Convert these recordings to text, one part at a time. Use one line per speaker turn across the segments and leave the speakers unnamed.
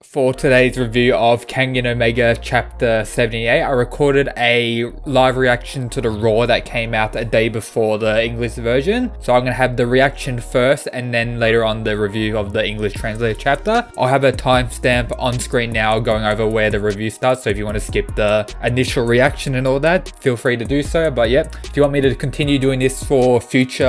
For today's review of Kengan Omega Chapter 78, I recorded a live reaction to the Raw that came out a day before the English version. So I'm going to have the reaction first and then later on the review of the English translated chapter. I'll have a timestamp on screen now going over where the review starts. So if you want to skip the initial reaction and all that, feel free to do so. But yep, if you want me to continue doing this for future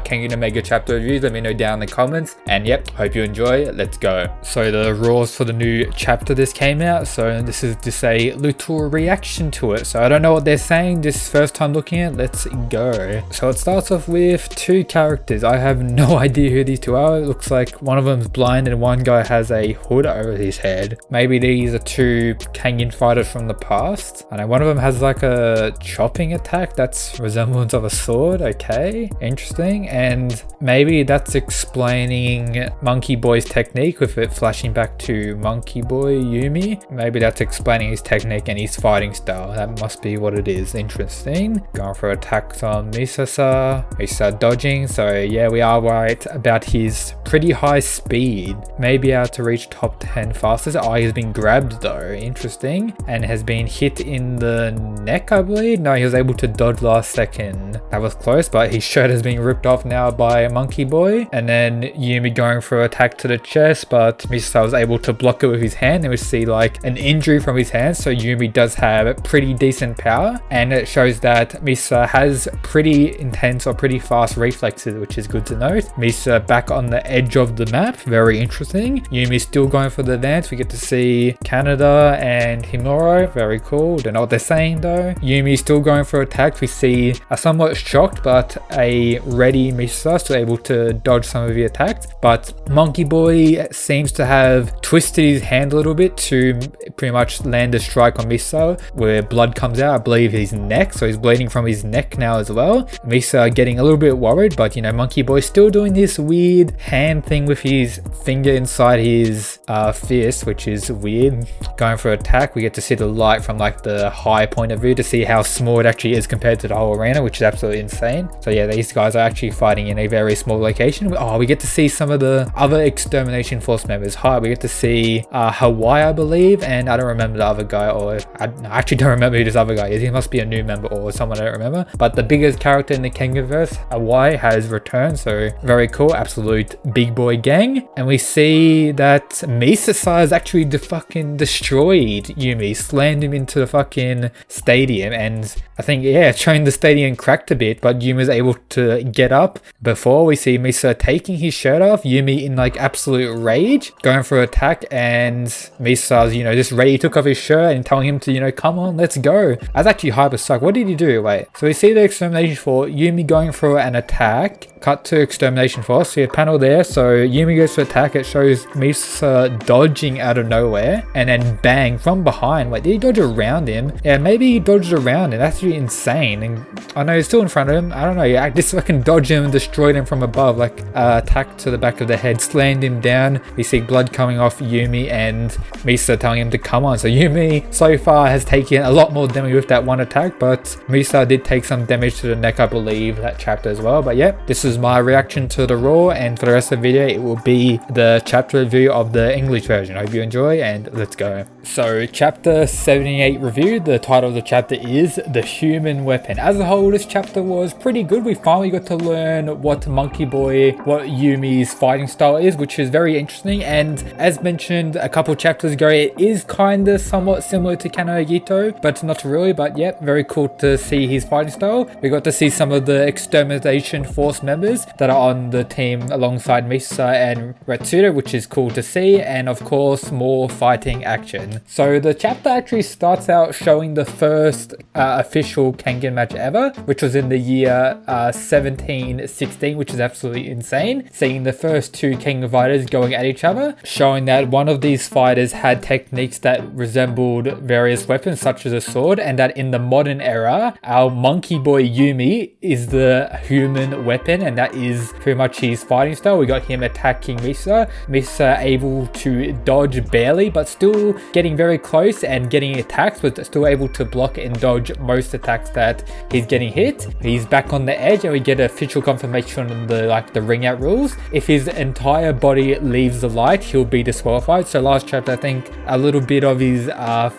Kengan Omega Chapter reviews, let me know down in the comments. And yep, hope you enjoy. Let's go. So the Raws for the new chapter this came out, so this is just a little reaction to it. So I don't know what they're saying this first time looking at it. Let's go. So it starts off with two characters. I have no idea who these two are. It looks like one of them's blind and one guy has a hood over his head. Maybe these are two Kengan fighters from the past. I know one of them has like a chopping attack that's resemblance of a sword. Okay, interesting. And maybe that's explaining Monkey Boy's technique with it flashing back to Monkey Boy Yumi. Maybe that's explaining his technique and his fighting style. That must be what it is. Interesting. Going for attacks on Misa dodging. So yeah, we are right about his pretty high speed. Maybe able to reach top 10 fastest. Oh, he's been grabbed though. Interesting. And has been hit in the neck, I believe. No, he was able to dodge last second. That was close, but his shirt has been ripped off now by Monkey Boy. And then Yumi going for an attack to the chest, but Misa was able to block it with his hand, and we see like an injury from his hand. So Yumi does have pretty decent power, and it shows that Misa has pretty intense or pretty fast reflexes, which is good to note. Misa back on the edge of the map, very interesting. Yumi's still going for the advance. We get to see Canada and Himuro, very cool. Don't know what they're saying though. Yumi's still going for attacks. We see a somewhat shocked but a ready Misa, still able to dodge some of the attacks, but Monkey Boy seems to have twisted his hand a little bit to pretty much land a strike on Misa where blood comes out. I believe his neck, so he's bleeding from his neck now as well. Misa getting a little bit worried, but you know, Monkey Boy still doing this weird hand thing with his finger inside his fist, which is weird. Going for attack, we get to see the light from like the high point of view to see how small it actually is compared to the whole arena, which is absolutely insane. So yeah, these guys are actually fighting in a very small location. Oh, we get to see some of the other extermination force members. Hi, we get to see Hawaii, I believe, and I don't remember the other guy, or I actually don't remember who this other guy is. He must be a new member or someone I don't remember. But the biggest character in the Kenganverse, Hawaii, has returned, so very cool. Absolute big boy gang. And we see that Misa has actually fucking destroyed Yumi, slammed him into the fucking stadium, and I think, yeah, showing the stadium cracked a bit, but Yumi's able to get up. Before we see Misa taking his shirt off, Yumi in like absolute rage, going for an attack, and Misa's, you know, just ready, took off his shirt and telling him to, you know, come on, let's go. That's actually hyper suck. What did he do? Wait, so we see the extermination force, Yumi going for an attack, cut to extermination force, see a panel there. So Yumi goes for attack, it shows Misa dodging out of nowhere, and then bang from behind. Wait, did he dodge around him? Yeah, maybe he dodged around him. That's really insane. And I know he's still in front of him. I don't know, yeah, just fucking dodged him and destroyed him from above, like attack to the back of the head, slammed him down. We see blood coming off Yumi and Misa telling him to come on. So Yumi so far has taken a lot more damage with that one attack, but Misa did take some damage to the neck, I believe, that chapter as well. But yeah, this is my reaction to the Raw, and for the rest of the video it will be the chapter review of the English version. I hope you enjoy, and let's go. So chapter 78 review, the title of the chapter is The Human Weapon. As a whole, this chapter was pretty good. We finally got to learn what Monkey Boy, what Yumi's fighting style is, which is very interesting. And as mentioned a couple chapters ago, it is kind of somewhat similar to Kano Agito, but not really. But yeah, very cool to see his fighting style. We got to see some of the extermination force members that are on the team alongside Misa and Retsuda, which is cool to see. And of course, more fighting action. So the chapter actually starts out showing the first official Kengan match ever, which was in the year 1716, which is absolutely insane. Seeing the first two Kengan fighters going at each other, showing that one of these fighters had techniques that resembled various weapons such as a sword, and that in the modern era, our Monkey Boy Yumi is the human weapon and that is pretty much his fighting style. We got him attacking Misa. Misa able to dodge barely, but still getting very close and getting attacks, but still able to block and dodge most attacks that he's getting hit. He's back on the edge, and we get official confirmation on the ring out rules. If his entire body leaves the light, he'll be disqualified. So last chapter, I think a little bit of his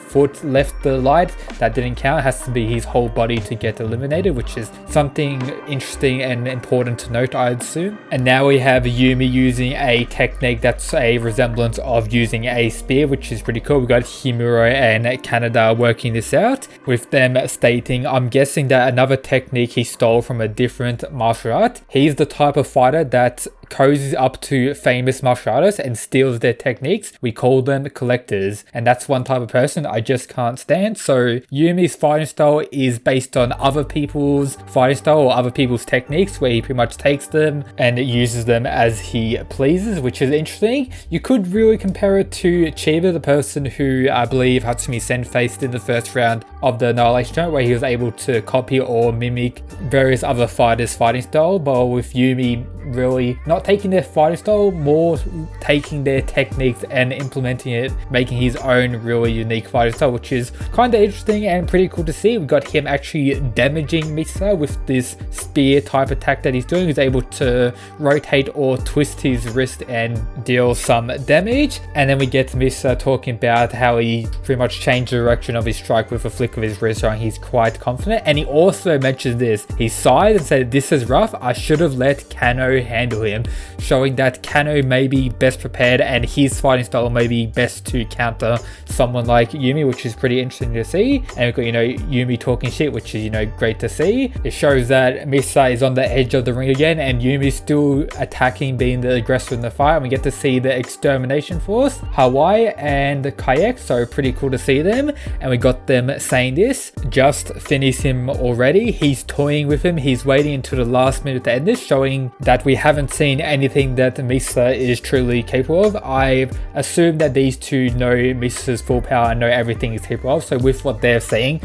foot left the light. That didn't count. It has to be his whole body to get eliminated, which is something interesting and important to note, I'd assume. And now we have Yumi using a technique that's a resemblance of using a spear, which is pretty cool. We got Himuro and Canada working this out, with them stating, I'm guessing that another technique he stole from a different martial art. He's the type of fighter that cozies up to famous martial artists and steals their techniques. We call them collectors, and that's one type of person I just can't stand. So Yumi's fighting style is based on other people's fighting style or other people's techniques, where he pretty much takes them and uses them as he pleases, which is interesting. You could really compare it to Chiba, the person who I believe Hatsumi Sen faced in the first round of the Annihilation Tournament, where he was able to copy or mimic various other fighters' fighting style, but with Yumi really not taking their fighting style, more taking their techniques and implementing it, making his own really unique fighting style, which is kind of interesting and pretty cool to see. We got him actually damaging Misa with this spear type attack that he's doing. He's able to rotate or twist his wrist and deal some damage. And then we get Misa talking about how he pretty much changed the direction of his strike with a flick of his wrist, showing he's quite confident. And he also mentions this. He sighed and said, "This is rough. I should have let Kano handle him," showing that Kano may be best prepared and his fighting style may be best to counter someone like Yumi, which is pretty interesting to see. And we've got, Yumi talking shit, which is, great to see. It shows that Misa is on the edge of the ring again, and Yumi's still attacking, being the aggressor in the fight. And we get to see the Extermination Force, Hawaii and Kayak, so pretty cool to see them. And we got them saying this, just finish him already. He's toying with him. He's waiting until the last minute to end this, showing that we haven't seen anything that Misa is truly capable of. I assume that these two know Misa's full power and know everything he's capable of. So with what they're saying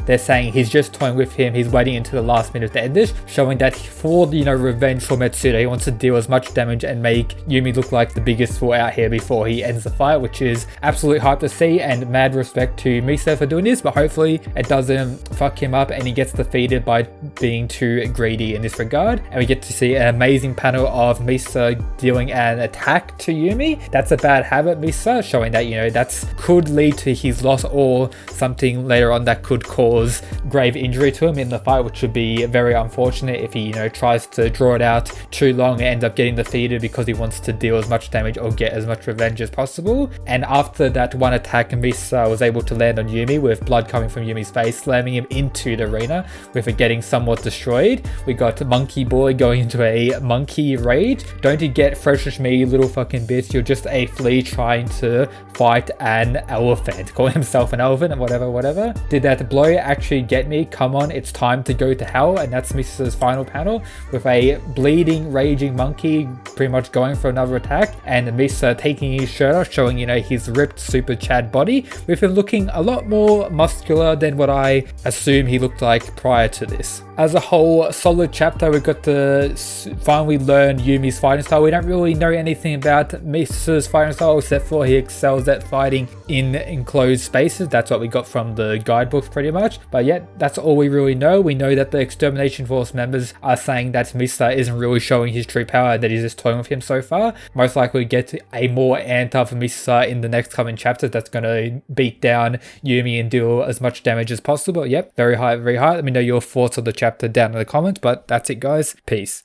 he's just toying with him. He's waiting until the last minute to end this, showing that for revenge for Matsuda, he wants to deal as much damage and make Yumi look like the biggest fool out here before he ends the fight, which is absolutely hype to see, and mad respect to Misa for doing this. But hopefully it doesn't fuck him up and he gets defeated by being too greedy in this regard. And we get to see an amazing panel of Misa dealing an attack to Yumi. That's a bad habit, Misa, showing that that's could lead to his loss or something later on that could cause grave injury to him in the fight, which would be very unfortunate if he tries to draw it out too long and end up getting defeated because he wants to deal as much damage or get as much revenge as possible. And after that one attack, Misa was able to land on Yumi with blood coming from Yumi's face, slamming him into the arena with it getting somewhat destroyed. We got Monkey Boy going into a monkey rage. Don't you get fresh with me, you little fucking bitch? You're just a flea trying to fight an elephant. Calling himself an elephant and whatever. Did that blow actually get me? Come on, it's time to go to hell. And that's Misa's final panel with a bleeding, raging monkey pretty much going for another attack, and Misa taking his shirt off, showing his ripped super Chad body, with him looking a lot more muscular than what I assume he looked like prior to this. As a whole, solid chapter. We got to finally learn Yumi's fighting style. We don't really know anything about Misa's fighting style except for he excels at fighting in enclosed spaces. That's what we got from the guidebooks pretty much. But yeah, that's all we really know. We know that the Extermination Force members are saying that Misa isn't really showing his true power, that he's just toying with him so far. Most likely get a more amped up Misa in the next coming chapters that's going to beat down Yumi and deal as much damage as possible. Yep, very high, very high. Let me know your thoughts on the chapter down in the comments, but that's it guys. Peace.